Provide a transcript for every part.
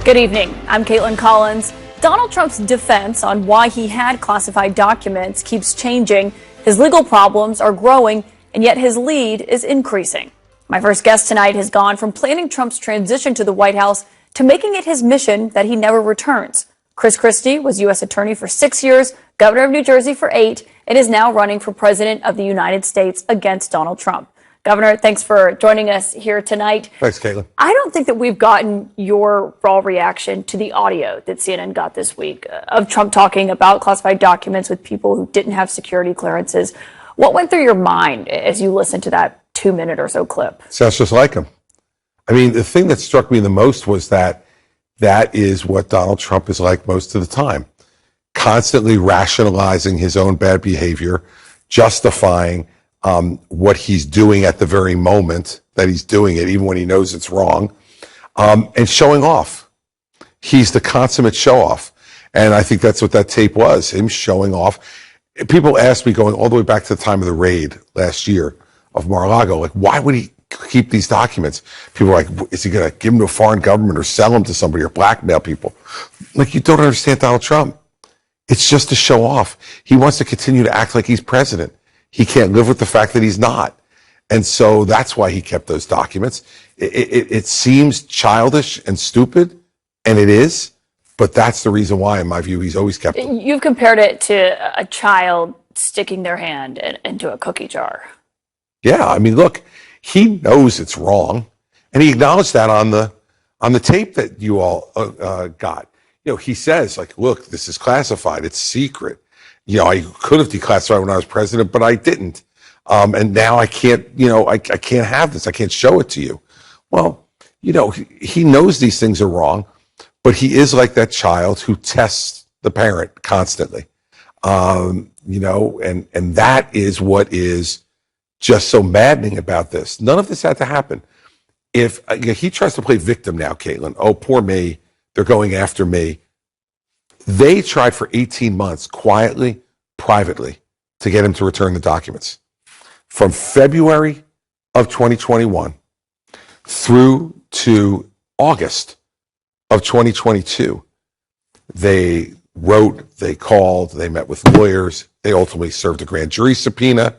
Good evening. I'm Caitlin Collins. Donald Trump's defense on why he had classified documents keeps changing. His legal problems are growing, and yet his lead is increasing. My first guest tonight has gone from planning Trump's transition to the White House to making it his mission that he never returns. Chris Christie was U.S. Attorney for 6 years, Governor of New Jersey for 8, and is now running for President of the United States against Donald Trump. Governor, thanks for joining us here tonight. Thanks, Caitlin. I don't think that we've gotten your raw reaction to the audio that CNN got this week of Trump talking about classified documents with people who didn't have security clearances. What went through your mind as you listened to that 2-minute or so clip? Sounds just like him. I mean, the thing that struck me the most was that is what Donald Trump is like most of the time. Constantly rationalizing his own bad behavior, justifying what he's doing at the very moment that he's doing it, even when he knows it's wrong, and showing off. He's the consummate show-off. And I think that's what that tape was, him showing off. People asked me, going all the way back to the time of the raid last year of Mar-a-Lago, like, why would he keep these documents? People are like, is he going to give them to a foreign government or sell them to somebody or blackmail people? Like, you don't understand Donald Trump. It's just to show off. He wants to continue to act like he's president. He can't live with the fact that he's not. And so that's why he kept those documents. It seems childish and stupid, and it is, but that's the reason why, in my view, he's always kept them. You've compared it to a child sticking their hand into a cookie jar. Yeah, I mean, look, he knows it's wrong, and he acknowledged that on the tape that you all got. You know, he says, like, look, this is classified, it's secret. You know, I could have declassified when I was president, but I didn't. And now I can't, I can't have this. I can't show it to you. Well, he knows these things are wrong, but he is like that child who tests the parent constantly. And that is what is just so maddening about this. None of this had to happen. If he tries to play victim now, Caitlin, oh, poor me, they're going after me. They tried for 18 months, quietly, privately, to get him to return the documents. From February of 2021 through to August of 2022, they wrote, they called, they met with lawyers, they ultimately served a grand jury subpoena.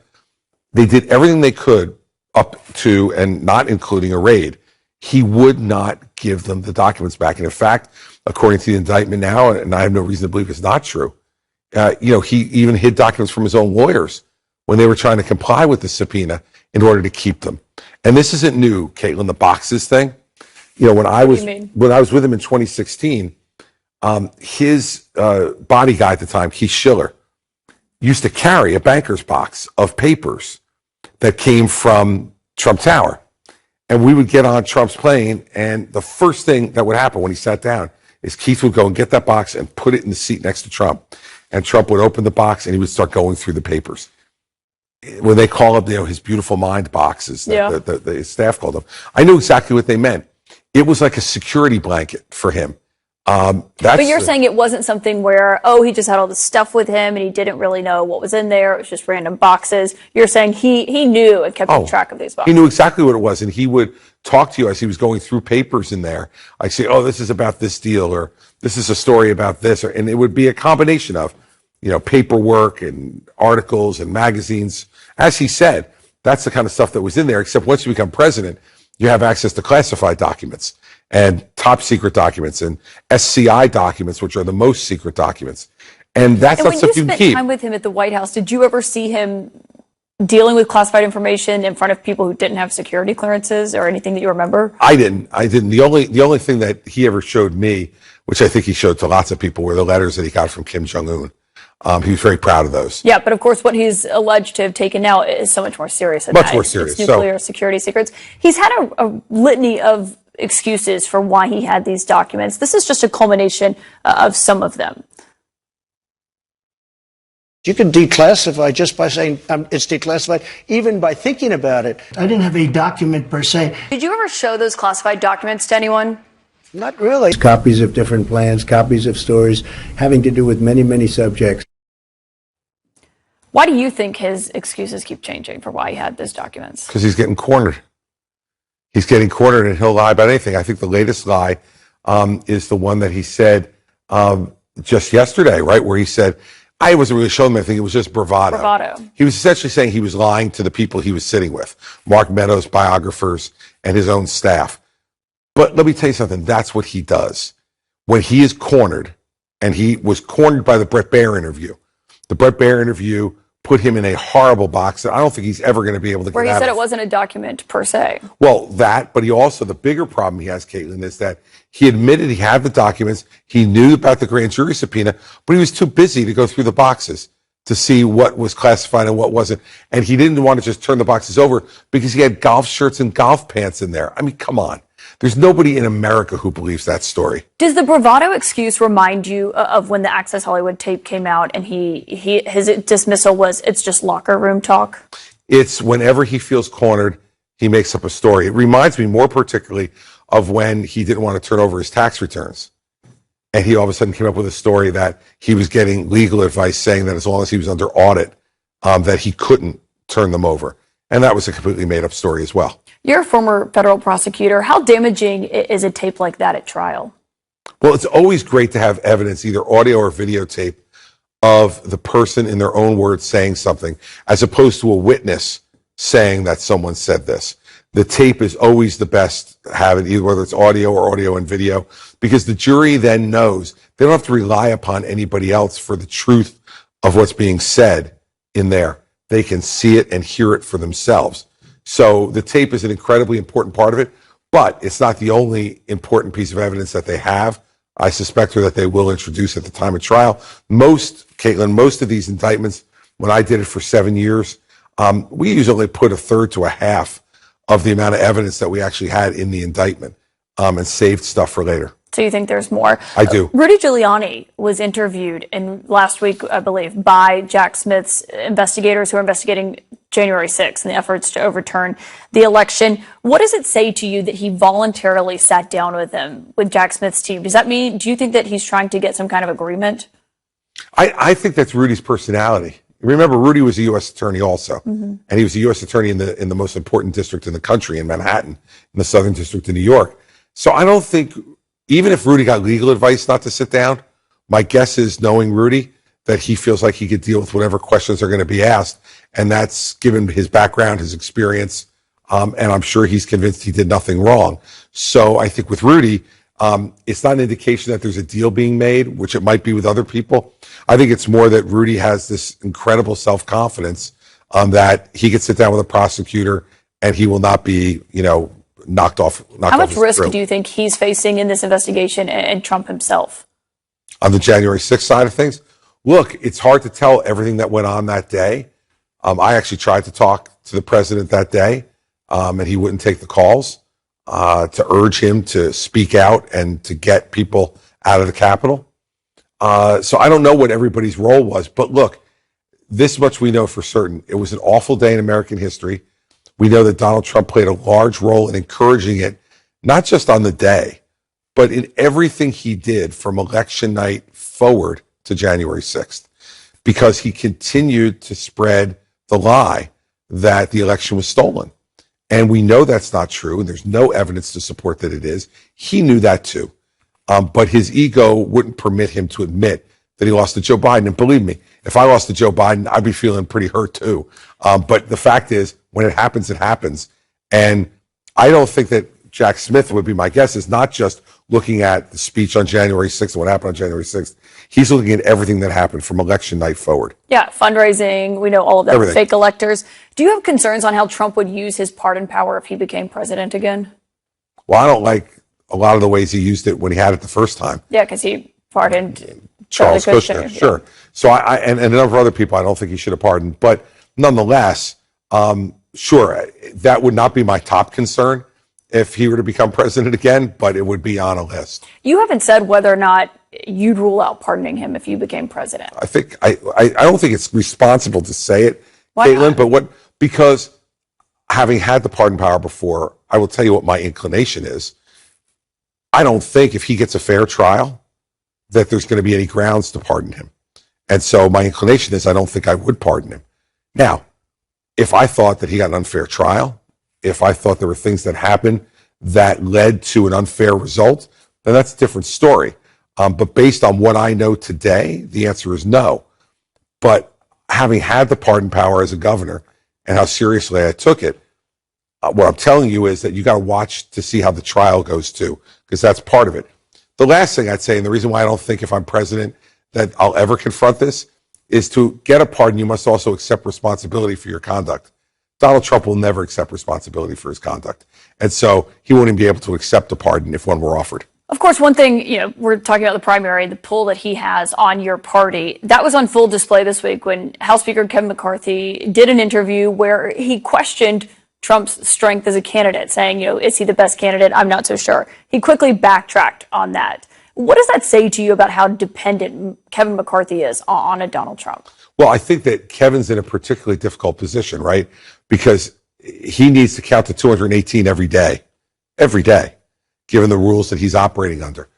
They did everything they could up to and not including a raid. He would not give them the documents back. And in fact, according to the indictment now, and I have no reason to believe it's not true, he even hid documents from his own lawyers when they were trying to comply with the subpoena in order to keep them. And this isn't new, Caitlin, the boxes thing. When I was with him in 2016, his body guy at the time, Keith Schiller, used to carry a banker's box of papers that came from Trump Tower. And we would get on Trump's plane, and the first thing that would happen when he sat down is Keith would go and get that box and put it in the seat next to Trump. And Trump would open the box, and he would start going through the papers. When they call it, his beautiful mind boxes, the staff called them, I knew exactly what they meant. It was like a security blanket for him. But you're saying it wasn't something where, he just had all this stuff with him and he didn't really know what was in there. It was just random boxes. You're saying he knew and kept track of these boxes. He knew exactly what it was, and he would talk to you as he was going through papers in there. I'd say, this is about this deal, or this is a story about this, and it would be a combination of, paperwork and articles and magazines. As he said, that's the kind of stuff that was in there, except once you become president, you have access to classified documents and top secret documents and SCI documents, which are the most secret documents. And that's not stuff you can keep. When you spent time with him at the White House, did you ever see him dealing with classified information in front of people who didn't have security clearances or anything that you remember? I didn't. The only thing that he ever showed me, which I think he showed to lots of people, were the letters that he got from Kim Jong-un. He was very proud of those. Yeah, but of course, what he's alleged to have taken now is so much more serious than that. Much more serious. It's nuclear security secrets. He's had a litany of excuses for why he had these documents. This is just a culmination of some of them. You can declassify just by saying it's declassified, even by thinking about it. I didn't have a document per se. Did you ever show those classified documents to anyone? Not really. Copies of different plans, copies of stories having to do with many, many subjects. Why do you think his excuses keep changing for why he had those documents? Because he's getting cornered. He's getting cornered, and he'll lie about anything. I think the latest lie is the one that he said just yesterday, right? Where he said, I wasn't really showing him anything. It was just bravado. He was essentially saying he was lying to the people he was sitting with, Mark Meadows, biographers, and his own staff. But let me tell you something. That's what he does. When he is cornered, and he was cornered by the Bret Baier interview. The Bret Baier interview put him in a horrible box that I don't think he's ever going to be able to get out of. Where he said it wasn't a document per se. Well, that, but he also, the bigger problem he has, Caitlin, is that he admitted he had the documents. He knew about the grand jury subpoena, but he was too busy to go through the boxes to see what was classified and what wasn't. And he didn't want to just turn the boxes over because he had golf shirts and golf pants in there. I mean, come on. There's nobody in America who believes that story. Does the bravado excuse remind you of when the Access Hollywood tape came out and his dismissal was, it's just locker room talk? It's whenever he feels cornered, he makes up a story. It reminds me more particularly of when he didn't want to turn over his tax returns. And he all of a sudden came up with a story that he was getting legal advice saying that as long as he was under audit, that he couldn't turn them over. And that was a completely made up story as well. You're a former federal prosecutor. How damaging is a tape like that at trial? Well, it's always great to have evidence, either audio or videotape, of the person in their own words saying something, as opposed to a witness saying that someone said this. The tape is always the best to have it, either whether it's audio or audio and video, because the jury then knows they don't have to rely upon anybody else for the truth of what's being said in there. They can see it and hear it for themselves. So the tape is an incredibly important part of it, but it's not the only important piece of evidence that they have. I suspect that they will introduce at the time of trial. Caitlin, most of these indictments, when I did it for 7 years, we usually put a third to a half of the amount of evidence that we actually had in the indictment and saved stuff for later. So you think there's more? I do. Rudy Giuliani was interviewed last week, I believe, by Jack Smith's investigators who are investigating January 6th and the efforts to overturn the election. What does it say to you that he voluntarily sat down with Jack Smith's team? Does that mean, do you think that he's trying to get some kind of agreement? I think that's Rudy's personality. Remember, Rudy was a U.S. attorney also, and he was a U.S. attorney in the most important district in the country, in Manhattan, in the Southern District of New York. So I don't think, even if Rudy got legal advice not to sit down, my guess is, knowing Rudy, that he feels like he could deal with whatever questions are going to be asked, and that's given his background, his experience, and I'm sure he's convinced he did nothing wrong. So I think with Rudy, it's not an indication that there's a deal being made, which it might be with other people. I think it's more that Rudy has this incredible self-confidence that he could sit down with a prosecutor and he will not be, knocked off. How much risk do you think he's facing in this investigation and Trump himself? On the January 6th side of things? Look, it's hard to tell everything that went on that day. I actually tried to talk to the president that day, and he wouldn't take the calls to urge him to speak out and to get people out of the Capitol. So I don't know what everybody's role was, but look, this much we know for certain. It was an awful day in American history. We know that Donald Trump played a large role in encouraging it, not just on the day, but in everything he did from election night forward to January 6th, because he continued to spread the lie that the election was stolen. And we know that's not true, and there's no evidence to support that it is. He knew that too. But his ego wouldn't permit him to admit that he lost to Joe Biden. And believe me, if I lost to Joe Biden, I'd be feeling pretty hurt too. But the fact is, when it happens, it happens. And I don't think that Jack Smith, would be my guess, is not just looking at the speech on January 6th and what happened on January 6th. He's looking at everything that happened from election night forward. Yeah, fundraising, we know all of that, Everything. Fake electors. Do you have concerns on how Trump would use his pardon power if he became president again? Well, I don't like a lot of the ways he used it when he had it the first time. Yeah, because he pardoned Charles Charlie Kushner, sure. So and a number of other people I don't think he should have pardoned. But nonetheless, sure, that would not be my top concern if he were to become president again, but it would be on a list. You haven't said whether or not you'd rule out pardoning him if you became president. I don't think it's responsible to say it, Why Caitlin, not? but because having had the pardon power before, I will tell you what my inclination is. I don't think if he gets a fair trial that there's going to be any grounds to pardon him. And so my inclination is I don't think I would pardon him. Now, if I thought that he got an unfair trial, if I thought there were things that happened that led to an unfair result, then that's a different story. But based on what I know today, the answer is no. But having had the pardon power as a governor and how seriously I took it, what I'm telling you is that you got to watch to see how the trial goes too, because that's part of it. The last thing I'd say, and the reason why I don't think if I'm president that I'll ever confront this, is to get a pardon, you must also accept responsibility for your conduct. Donald Trump will never accept responsibility for his conduct. And so he won't even be able to accept a pardon if one were offered. Of course, one thing, we're talking about the primary, the pull that he has on your party. That was on full display this week when House Speaker Kevin McCarthy did an interview where he questioned Trump's strength as a candidate, saying, is he the best candidate? I'm not so sure. He quickly backtracked on that. What does that say to you about how dependent Kevin McCarthy is on a Donald Trump? Well, I think that Kevin's in a particularly difficult position, right? Because he needs to count to 218 every day, given the rules that he's operating under.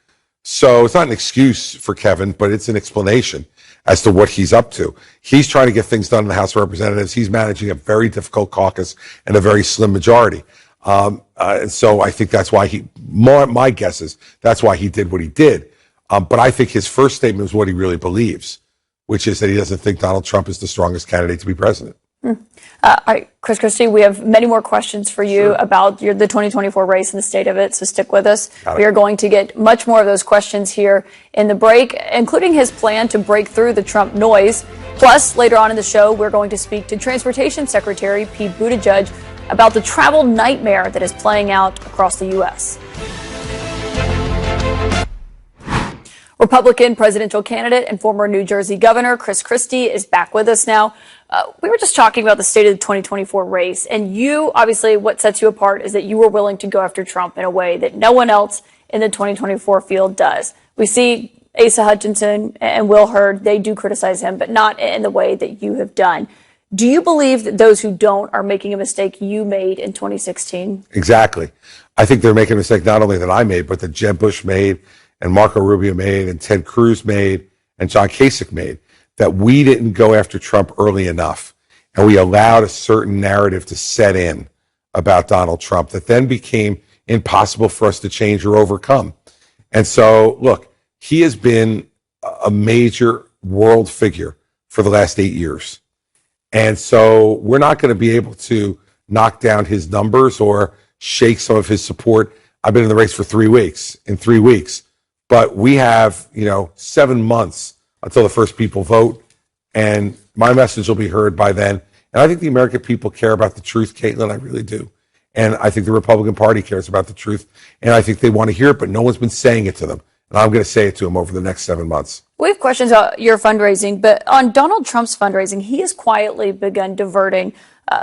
So it's not an excuse for Kevin, but it's an explanation as to what he's up to. He's trying to get things done in the House of Representatives. He's managing a very difficult caucus and a very slim majority. And so I think that's why my guess is that's why he did what he did. But I think his first statement is what he really believes, which is that he doesn't think Donald Trump is the strongest candidate to be president. All right, Chris Christie, we have many more questions for you about the 2024 race and the state of it, so stick with us. We are going to get much more of those questions here in the break, including his plan to break through the Trump noise. Plus, later on in the show, we're going to speak to Transportation Secretary Pete Buttigieg about the travel nightmare that is playing out across the U.S. Republican presidential candidate and former New Jersey Governor Chris Christie is back with us now. We were just talking about the state of the 2024 race, and you, obviously, what sets you apart is that you were willing to go after Trump in a way that no one else in the 2024 field does. We see Asa Hutchinson and Will Hurd, they do criticize him, but not in the way that you have done. Do you believe that those who don't are making a mistake you made in 2016? Exactly. I think they're making a mistake not only that I made, but that Jeb Bush made, and Marco Rubio made, and Ted Cruz made, and John Kasich made, that we didn't go after Trump early enough. And we allowed a certain narrative to set in about Donald Trump that then became impossible for us to change or overcome. And so, look, he has been a major world figure for the last 8 years. And so we're not going to be able to knock down his numbers or shake some of his support. I've been in the race for 3 weeks, but we have, 7 months until the first people vote, and my message will be heard by then. And I think the American people care about the truth, Caitlin. I really do. And I think the Republican Party cares about the truth, and I think they want to hear it, but no one's been saying it to them. And I'm going to say it to them over the next 7 months. We have questions about your fundraising, but on Donald Trump's fundraising, he has quietly begun diverting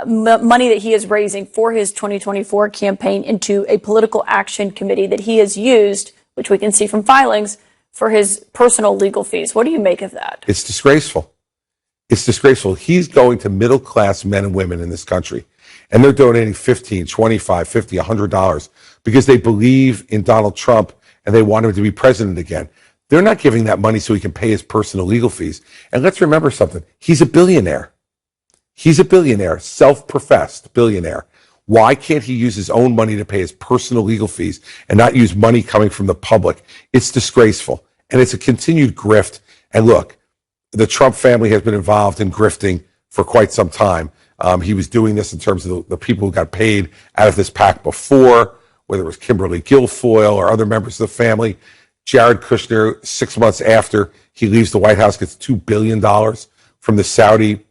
money that he is raising for his 2024 campaign into a political action committee that he has used, which we can see from filings, for his personal legal fees. What do you make of that? It's disgraceful. It's disgraceful. He's going to middle-class men and women in this country, and they're donating $15, $25, $50, $100 because they believe in Donald Trump and they want him to be president again. They're not giving that money so he can pay his personal legal fees. And let's remember something. He's a billionaire. He's a billionaire, self-professed billionaire. Why can't he use his own money to pay his personal legal fees and not use money coming from the public? It's disgraceful. And it's a continued grift. And look, the Trump family has been involved in grifting for quite some time. He was doing this in terms of the people who got paid out of this PAC before, whether it was Kimberly Guilfoyle or other members of the family. Jared Kushner, 6 months after he leaves the White House, gets $2 billion from the Saudi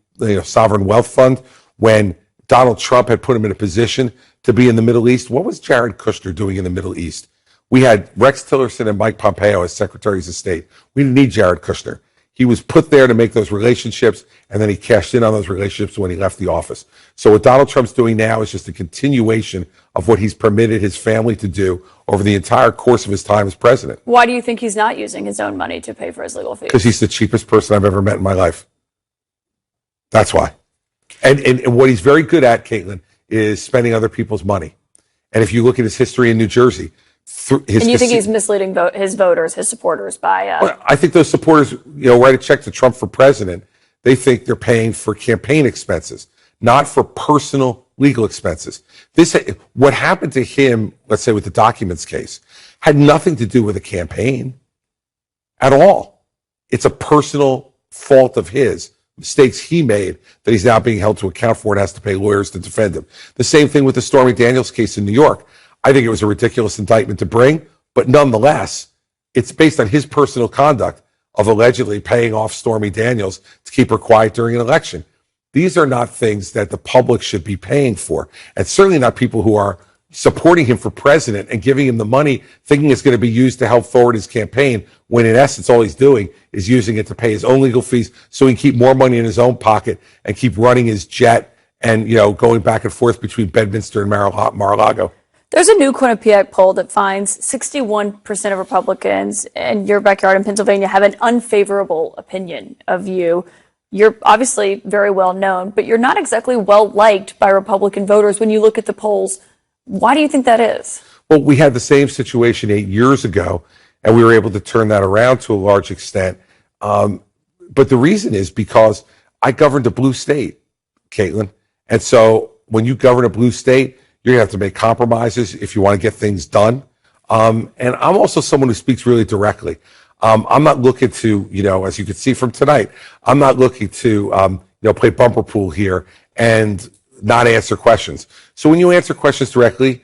sovereign wealth fund. When Donald Trump had put him in a position to be in the Middle East, what was Jared Kushner doing in the Middle East? We had Rex Tillerson and Mike Pompeo as secretaries of state. We didn't need Jared Kushner. He was put there to make those relationships, and then he cashed in on those relationships when he left the office. So what Donald Trump's doing now is just a continuation of what he's permitted his family to do over the entire course of his time as president. Why do you think he's not using his own money to pay for his legal fees? Because he's the cheapest person I've ever met in my life. That's why. And what he's very good at, Caitlin, is spending other people's money. And if you look at his history in New Jersey, and you think he's misleading his voters, his supporters by... Well, I think those supporters, write a check to Trump for president. They think they're paying for campaign expenses. not for personal legal expenses. What happened to him, let's say with the documents case, had nothing to do with a campaign at all. It's a personal fault of his, mistakes he made that he's now being held to account for and has to pay lawyers to defend him. The same thing with the Stormy Daniels case in New York. I think it was a ridiculous indictment to bring, but nonetheless, it's based on his personal conduct of allegedly paying off Stormy Daniels to keep her quiet during an election. These are not things that the public should be paying for, and certainly not people who are supporting him for president and giving him the money thinking it's going to be used to help forward his campaign, when in essence all he's doing is using it to pay his own legal fees so he can keep more money in his own pocket and keep running his jet and, going back and forth between Bedminster and Mar-a-Lago. There's a new Quinnipiac poll that finds 61% of Republicans in your backyard in Pennsylvania have an unfavorable opinion of you. You're obviously very well known, but you're not exactly well liked by Republican voters when you look at the polls. Why do you think that is? Well, we had the same situation 8 years ago, and we were able to turn that around to a large extent. But the reason is because I governed a blue state, Caitlin. And so when you govern a blue state, you're going to have to make compromises if you want to get things done. And I'm also someone who speaks really directly. I'm not looking to, as you can see from tonight, I'm not looking to, play bumper pool here and not answer questions. So when you answer questions directly,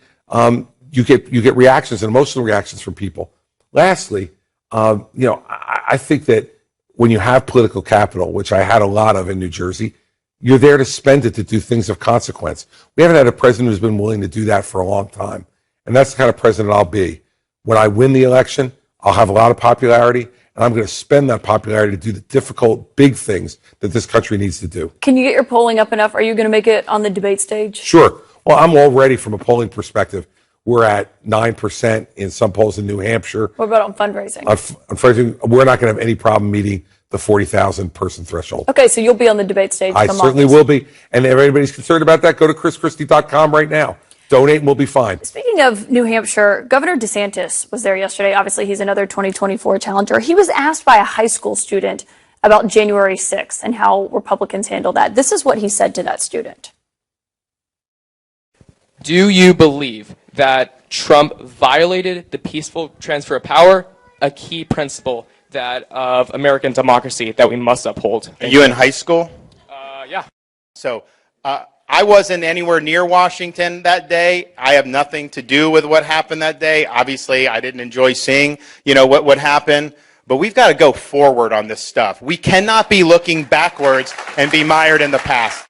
you get reactions and emotional reactions from people. Lastly, I think that when you have political capital, which I had a lot of in New Jersey, you're there to spend it to do things of consequence. We haven't had a president who's been willing to do that for a long time. And that's the kind of president I'll be. When I win the election, I'll have a lot of popularity, and I'm going to spend that popularity to do the difficult, big things that this country needs to do. Can you get your polling up enough? Are you going to make it on the debate stage? Sure. Well, I'm already, from a polling perspective, we're at 9% in some polls in New Hampshire. What about on fundraising? On fundraising, we're not going to have any problem meeting the 40,000 person threshold. Okay, so you'll be on the debate stage. I certainly will be. And if anybody's concerned about that, go to chrischristie.com right now. Donate and we'll be fine. Speaking of New Hampshire, Governor DeSantis was there yesterday. Obviously, he's another 2024 challenger. He was asked by a high school student about January 6th and how Republicans handle that. This is what he said to that student. Do you believe that Trump violated the peaceful transfer of power, a key principle that of American democracy that we must uphold? Are you in high school? Yeah. So I wasn't anywhere near Washington that day. I have nothing to do with what happened that day. Obviously, I didn't enjoy seeing, what happened. But we've got to go forward on this stuff. We cannot be looking backwards and be mired in the past.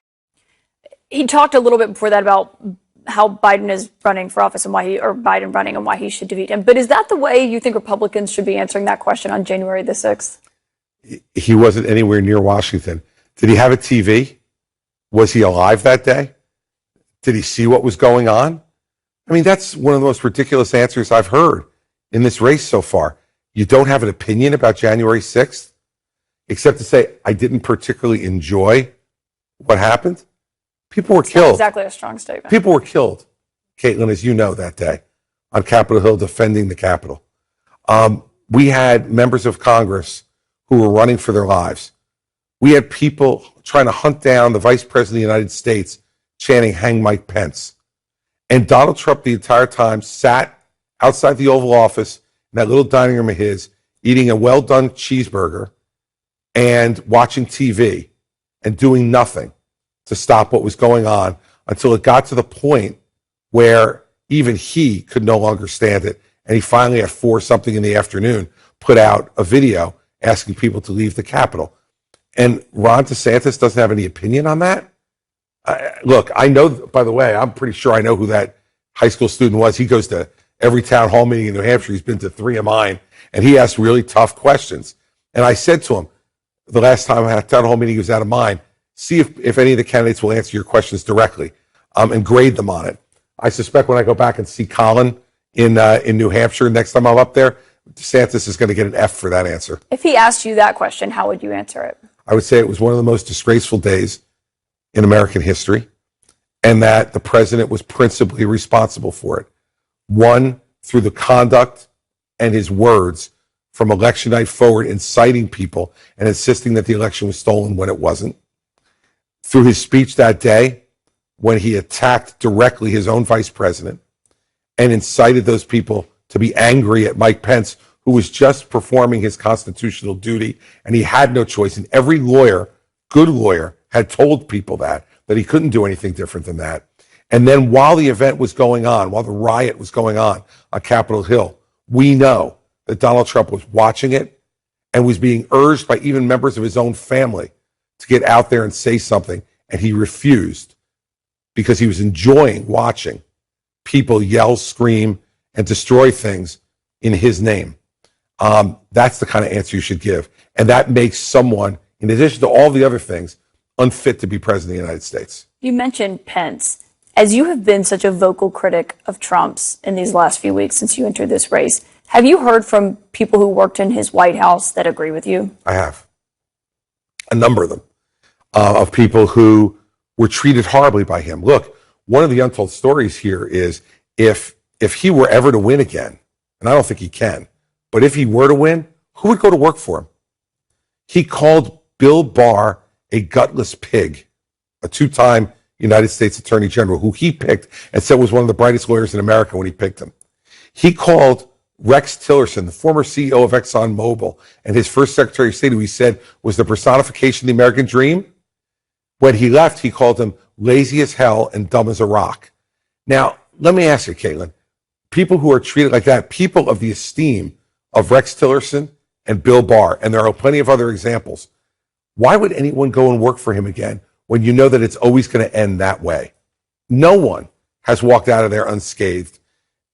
He talked a little bit before that about how Biden is running for office and Biden running and why he should defeat him. But is that the way you think Republicans should be answering that question on January the 6th? He wasn't anywhere near Washington. Did he have a TV? Was he alive that day? Did he see what was going on? I mean, that's one of the most ridiculous answers I've heard in this race so far. You don't have an opinion about January 6th, except to say, I didn't particularly enjoy what happened. People were killed. Not exactly a strong statement. People were killed, Caitlin, as you know, that day on Capitol Hill defending the Capitol. We had members of Congress who were running for their lives. We had people trying to hunt down the Vice President of the United States chanting, "Hang Mike Pence." And Donald Trump the entire time sat outside the Oval Office in that little dining room of his, eating a well-done cheeseburger and watching TV and doing nothing to stop what was going on until it got to the point where even he could no longer stand it. And he finally, at 4-something in the afternoon, put out a video asking people to leave the Capitol. And Ron DeSantis doesn't have any opinion on that? Look, I know, by the way, I'm pretty sure I know who that high school student was. He goes to every town hall meeting in New Hampshire. He's been to 3 of mine, and he asked really tough questions. And I said to him, the last time I had a town hall meeting, he was out of mine, see if any of the candidates will answer your questions directly and grade them on it. I suspect when I go back and see Colin in New Hampshire next time I'm up there, DeSantis is going to get an F for that answer. If he asked you that question, how would you answer it? I would say it was one of the most disgraceful days in American history, and that the president was principally responsible for it. One, through the conduct and his words from election night forward, inciting people and insisting that the election was stolen when it wasn't. Through his speech that day, when he attacked directly his own vice president and incited those people to be angry at Mike Pence, who was just performing his constitutional duty, and he had no choice. And every lawyer, good lawyer, had told people that he couldn't do anything different than that. And then while the event was going on, while the riot was going on Capitol Hill, we know that Donald Trump was watching it and was being urged by even members of his own family to get out there and say something, and he refused because he was enjoying watching people yell, scream, and destroy things in his name. That's the kind of answer you should give. And that makes someone, in addition to all the other things, unfit to be president of the United States. You mentioned Pence. As you have been such a vocal critic of Trump's in these last few weeks since you entered this race, have you heard from people who worked in his White House that agree with you? I have. A number of them, of people who were treated horribly by him. Look, one of the untold stories here is if he were ever to win again, and I don't think he can, but if he were to win, who would go to work for him? He called Bill Barr a gutless pig, a two-time United States Attorney General, who he picked and said was one of the brightest lawyers in America when he picked him. He called Rex Tillerson, the former CEO of ExxonMobil, and his first Secretary of State, who he said was the personification of the American dream. When he left, he called him lazy as hell and dumb as a rock. Now, let me ask you, Caitlin, people who are treated like that, people of the esteem of Rex Tillerson and Bill Barr, and there are plenty of other examples, why would anyone go and work for him again when you know that it's always going to end that way? No one has walked out of there unscathed.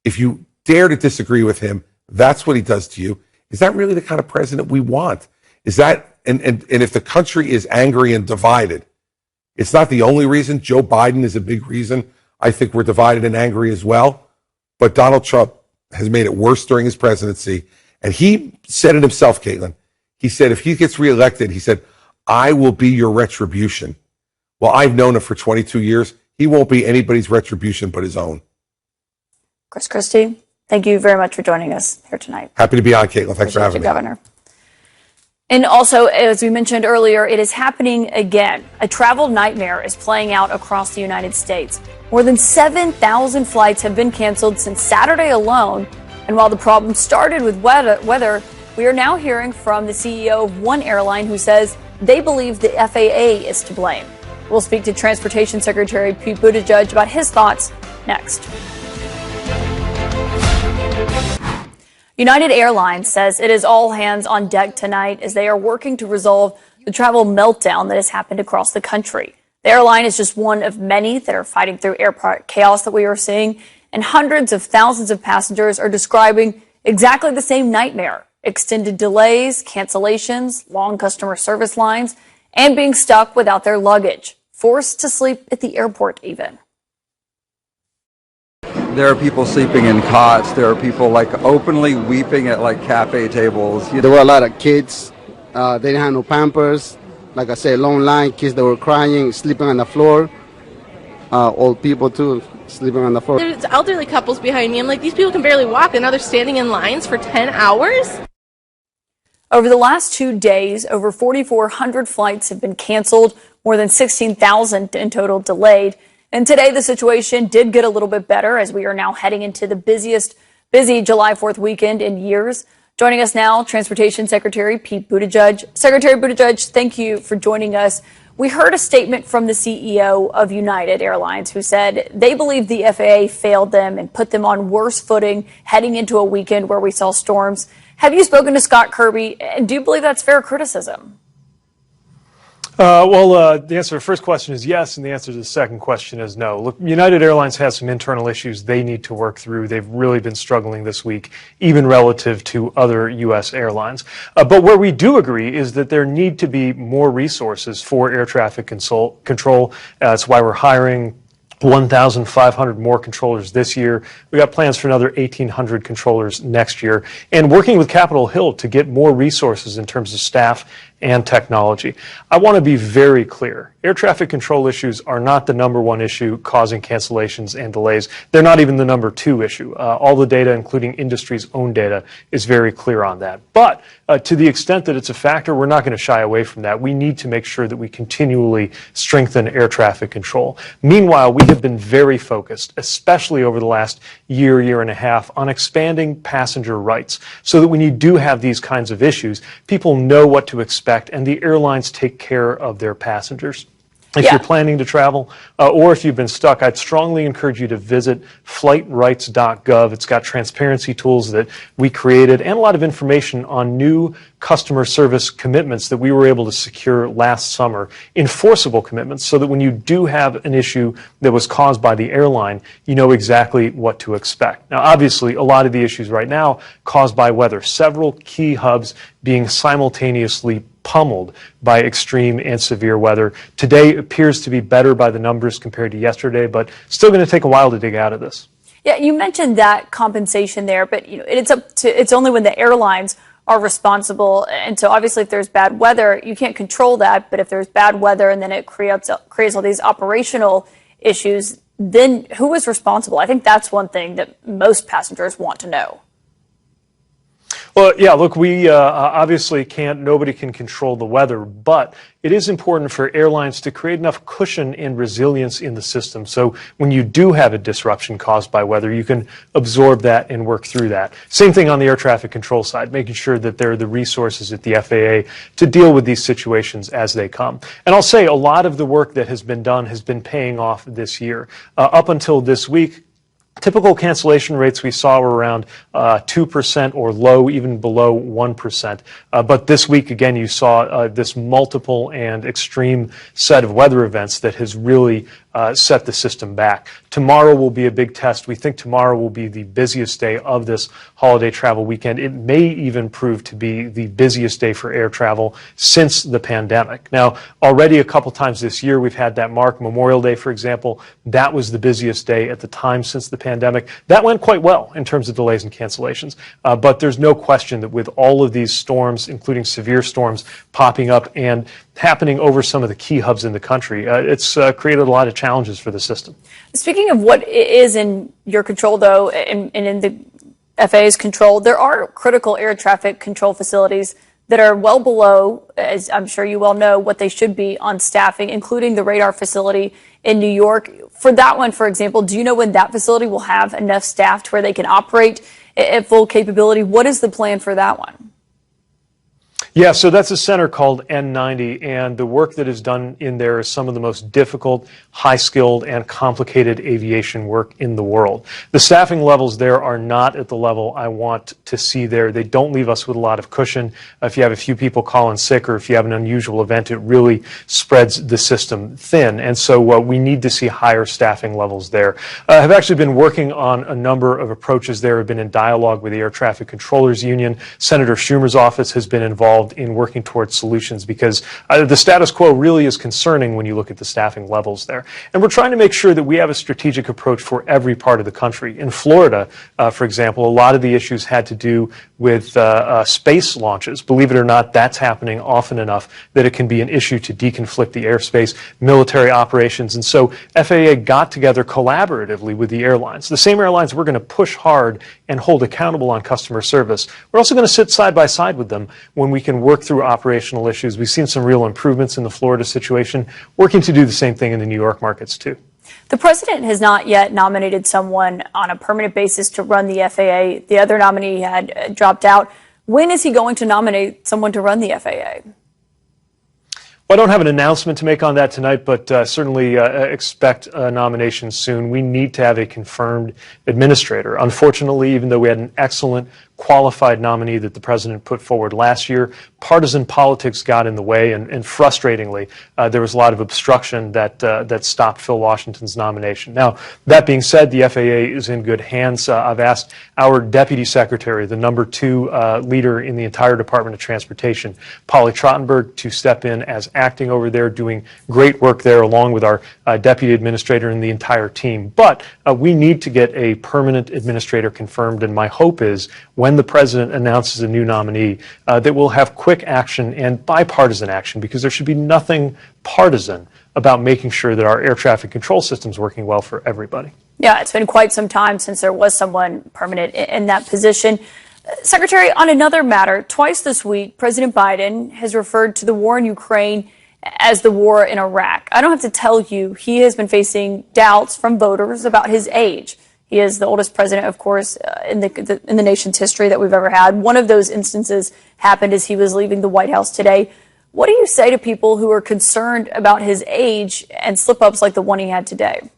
If you dare to disagree with him, that's what he does to you. Is that really the kind of president we want? Is that, and if the country is angry and divided, it's not the only reason. Joe Biden is a big reason. I think we're divided and angry as well. But Donald Trump has made it worse during his presidency. And he said it himself, Caitlin. He said if he gets reelected, he said, I will be your retribution. Well, I've known him for 22 years. He won't be anybody's retribution but his own. Chris Christie, thank you very much for joining us here tonight. Happy to be on, Caitlin. Thanks for having me. Governor. And also, as we mentioned earlier, it is happening again. A travel nightmare is playing out across the United States. More than 7,000 flights have been canceled since Saturday alone. And while the problem started with weather, we are now hearing from the CEO of one airline who says they believe the FAA is to blame. We'll speak to Transportation Secretary Pete Buttigieg about his thoughts next. United Airlines says it is all hands on deck tonight as they are working to resolve the travel meltdown that has happened across the country. The airline is just one of many that are fighting through airport chaos that we are seeing, and hundreds of thousands of passengers are describing exactly the same nightmare: extended delays, cancellations, long customer service lines, and being stuck without their luggage, forced to sleep at the airport even. There are people sleeping in cots. There are people openly weeping at cafe tables. There were a lot of kids. They didn't have no Pampers. Like I said, long line, kids that were crying, sleeping on the floor. Old people too, sleeping on the floor. There's elderly couples behind me. I'm like, these people can barely walk, and now they're standing in lines for 10 hours? Over the last 2 days, over 4,400 flights have been canceled, more than 16,000 in total delayed. And today, the situation did get a little bit better as we are now heading into the busy July 4th weekend in years. Joining us now, Transportation Secretary Pete Buttigieg. Secretary Buttigieg, thank you for joining us. We heard a statement from the CEO of United Airlines who said they believe the FAA failed them and put them on worse footing heading into a weekend where we saw storms. Have you spoken to Scott Kirby, and do you believe that's fair criticism? The answer to the first question is yes, and the answer to the second question is no. Look, United Airlines has some internal issues they need to work through. They've really been struggling this week, even relative to other U.S. airlines. But where we do agree is that there need to be more resources for air traffic control. That's why we're hiring 1,500 more controllers this year. We got plans for another 1,800 controllers next year, and working with Capitol Hill to get more resources in terms of staff and technology. I want to be very clear. Air traffic control issues are not the #1 issue causing cancellations and delays. They're not even the #2 issue. All the data, including industry's own data, is very clear on that. But to the extent that it's a factor, we're not going to shy away from that. We need to make sure that we continually strengthen air traffic control. Meanwhile, we have been very focused, especially over the last year and a half, on expanding passenger rights so that when you do have these kinds of issues, people know what to expect and the airlines take care of their passengers. If you're planning to travel or if you've been stuck, I'd strongly encourage you to visit flightrights.gov. It's got transparency tools that we created and a lot of information on new customer service commitments that we were able to secure last summer, enforceable commitments, so that when you do have an issue that was caused by the airline, you know exactly what to expect. Now, obviously, a lot of the issues right now caused by weather, several key hubs being simultaneously pummeled by extreme and severe weather. Today appears to be better by the numbers compared to yesterday, but still going to take a while to dig out of this. Yeah, you mentioned that compensation there, but it's only when the airlines are responsible. And so obviously if there's bad weather, you can't control that. But if there's bad weather and then it creates all these operational issues, then who is responsible? I think that's one thing that most passengers want to know. Well, yeah, look, we obviously nobody can control the weather, but it is important for airlines to create enough cushion and resilience in the system. So when you do have a disruption caused by weather, you can absorb that and work through that. Same thing on the air traffic control side, making sure that there are the resources at the FAA to deal with these situations as they come. And I'll say a lot of the work that has been done has been paying off this year. Up until this week, typical cancellation rates we saw were around 2% or low, even below 1%. But this week, again, you saw this multiple and extreme set of weather events that has really set the system back. Tomorrow will be a big test. We think tomorrow will be the busiest day of this holiday travel weekend. It may even prove to be the busiest day for air travel since the pandemic. Now, already a couple times this year, we've had that mark. Memorial Day, for example, that was the busiest day at the time since the pandemic. That went quite well in terms of delays and cancellations. But there's no question that with all of these storms, including severe storms popping up and happening over some of the key hubs in the country, it's created a lot of challenges for the system. Speaking of what is in your control, though, and in the FAA's control, there are critical air traffic control facilities that are well below, as I'm sure you well know, what they should be on staffing, including the radar facility in New York. For that one, for example, do you know when that facility will have enough staff to where they can operate at full capability? What is the plan for that one? Yeah, so that's a center called N90, and the work that is done in there is some of the most difficult, high-skilled, and complicated aviation work in the world. The staffing levels there are not at the level I want to see there. They don't leave us with a lot of cushion. If you have a few people calling sick or if you have an unusual event, it really spreads the system thin. And so we need to see higher staffing levels there. I've actually been working on a number of approaches there. I've been in dialogue with the Air Traffic Controllers Union. Senator Schumer's office has been involved in working towards solutions because the status quo really is concerning when you look at the staffing levels there. And we're trying to make sure that we have a strategic approach for every part of the country. In Florida, for example, a lot of the issues had to do with space launches. Believe it or not, that's happening often enough that it can be an issue to deconflict the airspace, military operations. And so FAA got together collaboratively with the airlines. The same airlines we're going to push hard and hold accountable on customer service. We're also going to sit side by side with them when we can work through operational issues. We've seen some real improvements in the Florida situation, working to do the same thing in the New York markets too. The president has not yet nominated someone on a permanent basis to run the FAA. The other nominee had dropped out. When is he going to nominate someone to run the FAA? Well, I don't have an announcement to make on that tonight, but certainly expect a nomination soon. We need to have a confirmed administrator. Unfortunately, even though we had an excellent qualified nominee that the president put forward last year, partisan politics got in the way, and frustratingly, there was a lot of obstruction that stopped Phil Washington's nomination. Now, that being said, the FAA is in good hands. I've asked our deputy secretary, the #2 leader in the entire Department of Transportation, Polly Trottenberg, to step in as acting over there, doing great work there, along with our deputy administrator and the entire team. But we need to get a permanent administrator confirmed, and my hope is when the president announces a new nominee, that we'll have quick action and bipartisan action, because there should be nothing partisan about making sure that our air traffic control system is working well for everybody. Yeah, it's been quite some time since there was someone permanent in that position. Secretary, on another matter, twice this week, President Biden has referred to the war in Ukraine as the war in Iraq. I don't have to tell you, he has been facing doubts from voters about his age. He is the oldest president, of course, in the nation's history that we've ever had. One of those instances happened as he was leaving the White House today. What do you say to people who are concerned about his age and slip-ups like the one he had today?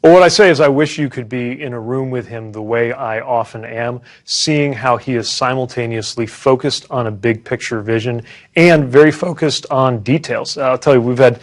Well, what I say is I wish you could be in a room with him the way I often am, seeing how he is simultaneously focused on a big picture vision and very focused on details. I'll tell you, we've had,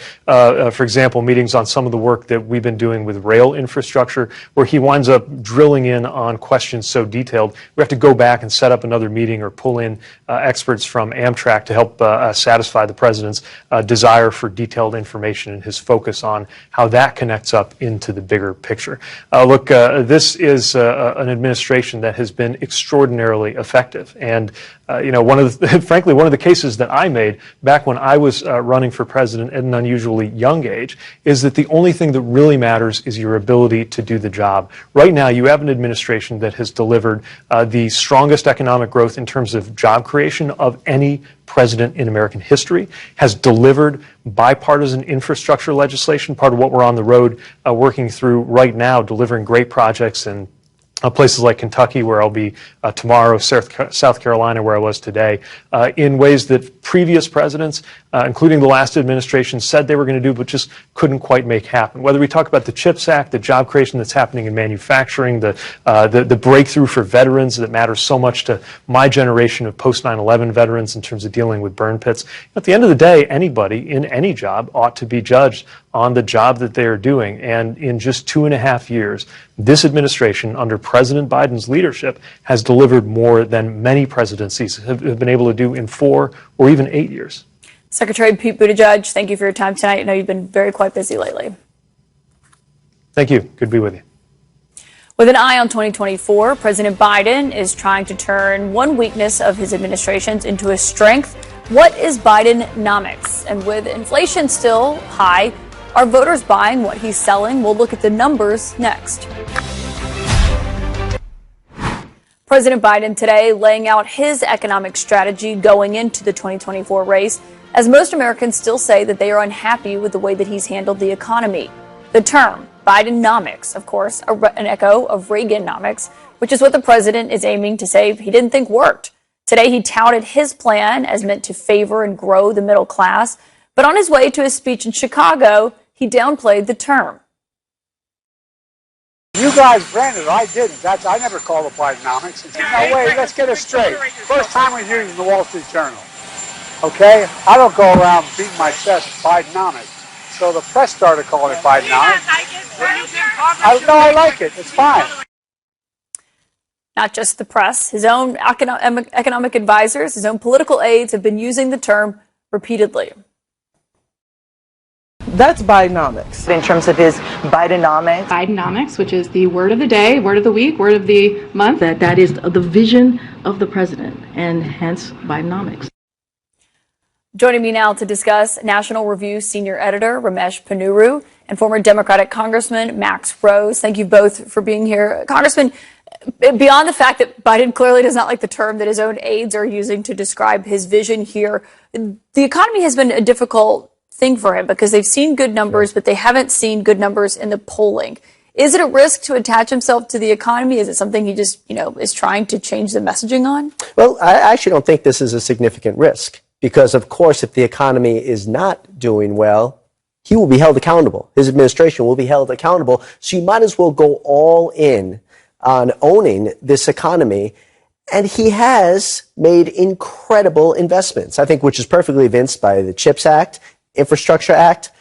for example, meetings on some of the work that we've been doing with rail infrastructure, where he winds up drilling in on questions so detailed, we have to go back and set up another meeting or pull in experts from Amtrak to help satisfy the president's desire for detailed information and his focus on how that connects up into the bigger picture. Look, this is an administration that has been extraordinarily effective. And, frankly, one of the cases that I made back when I was running for president at an unusually young age is that the only thing that really matters is your ability to do the job. Right now, you have an administration that has delivered the strongest economic growth in terms of job creation of any president in American history, has delivered bipartisan infrastructure legislation, part of what we're on the road working through right now, delivering great projects in places like Kentucky, where I'll be tomorrow, South Carolina, where I was today, in ways that previous presidents, including the last administration, said they were going to do, but just couldn't quite make happen. Whether we talk about the CHIPS Act, the job creation that's happening in manufacturing, the breakthrough for veterans that matters so much to my generation of post 9/11 veterans in terms of dealing with burn pits. At the end of the day, anybody in any job ought to be judged on the job that they are doing. And in just 2.5 years, this administration, under President Biden's leadership, has delivered more than many presidencies have been able to do in 4 or even 8 years. Secretary Pete Buttigieg, thank you for your time tonight. I know you've been very quite busy lately. Thank you. Good to be with you. With an eye on 2024, President Biden is trying to turn one weakness of his administration's into a strength. What is Bidenomics? And with inflation still high, are voters buying what he's selling? We'll look at the numbers next. President Biden today laying out his economic strategy going into the 2024 race, as most Americans still say that they are unhappy with the way that he's handled the economy. The term Bidenomics, of course, an echo of Reaganomics, which is what the president is aiming to say he didn't think worked. Today, he touted his plan as meant to favor and grow the middle class, but on his way to his speech in Chicago, he downplayed the term. You guys branded it, I didn't. I never called it Bidenomics. No way, let's get it straight. First time we're using the Wall Street Journal. Okay? I don't go around beating my chest Bidenomics. So the press started calling it Bidenomics. I like it. It's fine. Not just the press. His own economic advisors, his own political aides have been using the term repeatedly. That's Bidenomics. In terms of his Bidenomics. Bidenomics, which is the word of the day, word of the week, word of the month. That is the vision of the president, and hence Bidenomics. Joining me now to discuss, National Review senior editor Ramesh Ponnuru and former Democratic Congressman Max Rose. Thank you both for being here. Congressman, beyond the fact that Biden clearly does not like the term that his own aides are using to describe his vision here, the economy has been a difficult thing for him because they've seen good numbers, but they haven't seen good numbers in the polling. Is it a risk to attach himself to the economy? Is it something he just, is trying to change the messaging on? Well, I actually don't think this is a significant risk because, of course, if the economy is not doing well, he will be held accountable. His administration will be held accountable. So you might as well go all in on owning this economy. And he has made incredible investments, I think, which is perfectly evinced by the CHIPS Act, Infrastructure Act,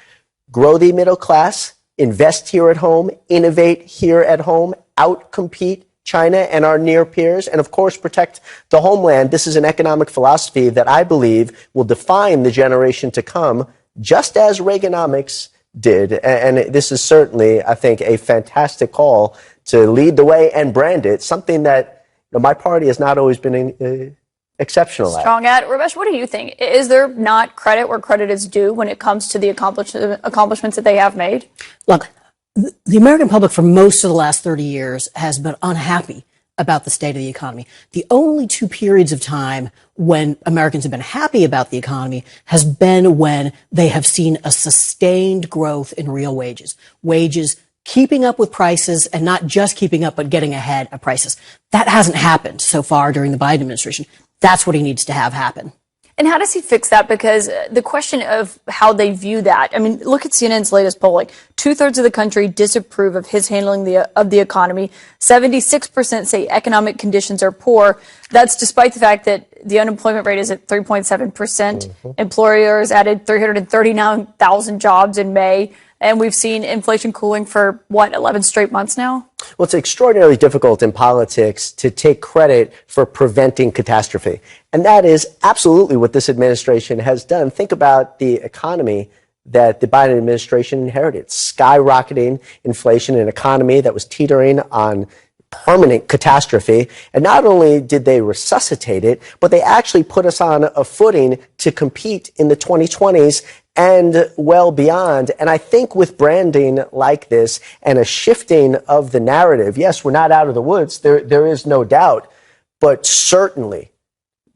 grow the middle class, invest here at home, innovate here at home, outcompete China and our near peers, and of course protect the homeland. This is an economic philosophy that I believe will define the generation to come, just as Reaganomics did. And this is certainly, I think, a fantastic call to lead the way and brand it, something that My party has not always been exceptional at. Strong at. Ramesh, what do you think? Is there not credit where credit is due when it comes to the accomplishments that they have made? Look, the American public for most of the last 30 years has been unhappy about the state of the economy. The only two periods of time when Americans have been happy about the economy has been when they have seen a sustained growth in real wages. Wages keeping up with prices, and not just keeping up, but getting ahead of prices. That hasn't happened so far during the Biden administration. That's what he needs to have happen. And how does he fix that? Because the question of how they view that, I mean, look at CNN's latest polling. 2/3 of the country disapprove of his handling of the economy. 76% say economic conditions are poor. That's despite the fact that the unemployment rate is at 3.7%. Employers added 339,000 jobs in May. And we've seen inflation cooling for, 11 straight months now? Well, it's extraordinarily difficult in politics to take credit for preventing catastrophe. And that is absolutely what this administration has done. Think about the economy that the Biden administration inherited. Skyrocketing inflation, an economy that was teetering on permanent catastrophe. And not only did they resuscitate it, but they actually put us on a footing to compete in the 2020s and well beyond. And I think with branding like this and a shifting of the narrative, yes, we're not out of the woods. There is no doubt, but certainly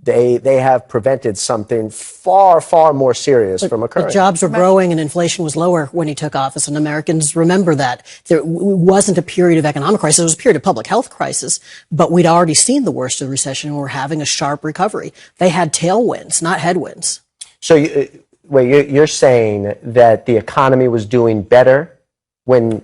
they have prevented something far, far more serious from occurring. But jobs were growing and inflation was lower when he took office, and Americans remember that. There wasn't a period of economic crisis. It was a period of public health crisis, but we'd already seen the worst of the recession, and we're having a sharp recovery. They had tailwinds, not headwinds. So you're saying that the economy was doing better when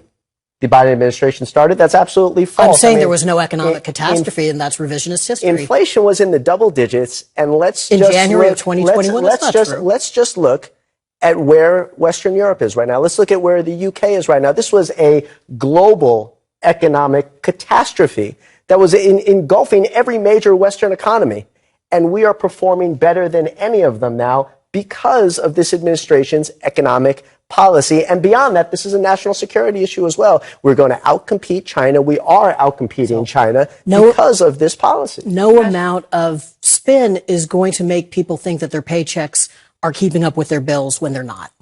the Biden administration started? That's absolutely false. I'm saying there was no economic catastrophe, and that's revisionist history. Inflation was in the double digits, and in January of 2021, that's not true. Let's just look at where Western Europe is right now. Let's look at where the UK is right now. This was a global economic catastrophe that was engulfing every major Western economy, and we are performing better than any of them now because of this administration's economic policy. And beyond that, this is a national security issue as well. We're going to outcompete China. We are outcompeting China because of this policy. No amount of spin is going to make people think that their paychecks are keeping up with their bills when they're not.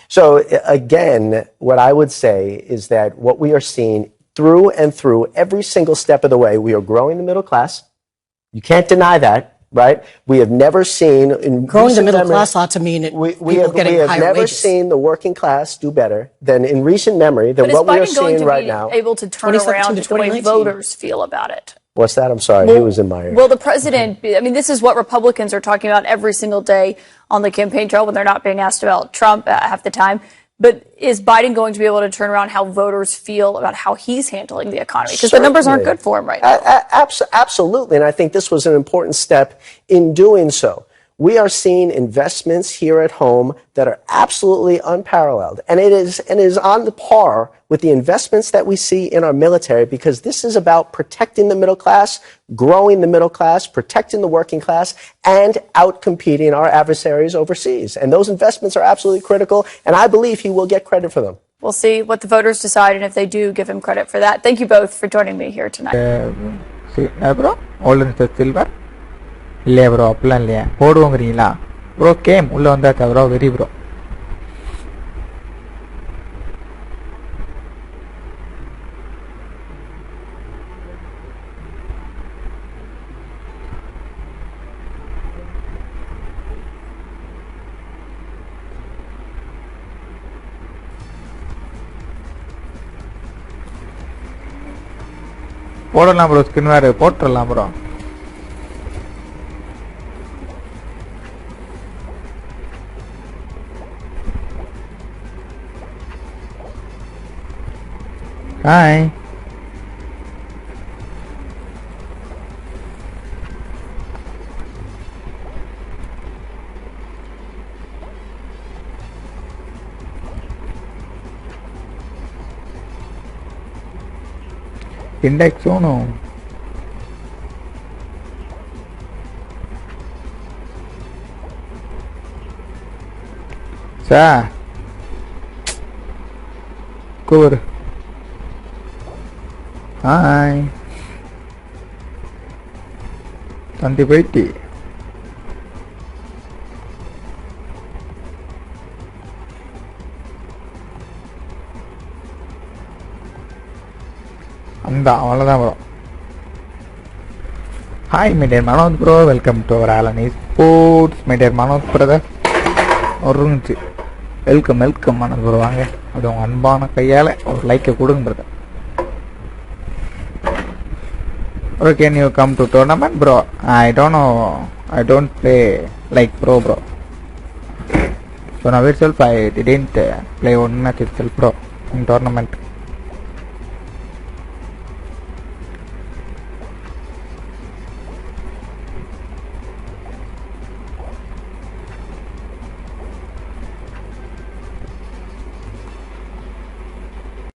So again, what I would say is that what we are seeing through and through every single step of the way, we are growing the middle class. You can't deny that. Right? We have never seen in growing the middle class ought to mean we have never wages. Seen the working class do better than in recent memory than what we are seeing right now. Able to turn around the way voters feel about it. What's that? I'm sorry. Who was in my ear? Well, the president, I mean, this is what Republicans are talking about every single day on the campaign trail when they're not being asked about Trump half the time. But is Biden going to be able to turn around how voters feel about how he's handling the economy? Because the numbers aren't good for him right now. Absolutely. And I think this was an important step in doing so. We are seeing investments here at home that are absolutely unparalleled. And it is on the par with the investments that we see in our military, because this is about protecting the middle class, growing the middle class, protecting the working class, and outcompeting our adversaries overseas. And those investments are absolutely critical, and I believe he will get credit for them. We'll see what the voters decide and if they do give him credit for that. Thank you both for joining me here tonight. Bro, silver. இல்லையா bro அப்படிலாம் இல்லையா போடுவோங்கிறீங்களா bro game உள்ளே வந்தாச்சா bro very bro போடலாம் bro skin வேறு போட்டுடலாம் bro Hi. Index 1. Sir. Cover. Hi. தந்தி போயிட்டு அந்த அவ்வளோதான் bro. Hi my dear Manoj bro, welcome to our Alan sports. My dear Manoj brother ஒருச்சு வெல்கம் வெல்கம் மனோஜ் ப்ரோ. வாங்க அது உங்கள் அன்பான கையால் ஒரு லைக்கை கொடுங்க brother. Bro can you come to tournament bro? I don't no, I don't play like bro. So now itself I didn't play one match itself bro in tournament.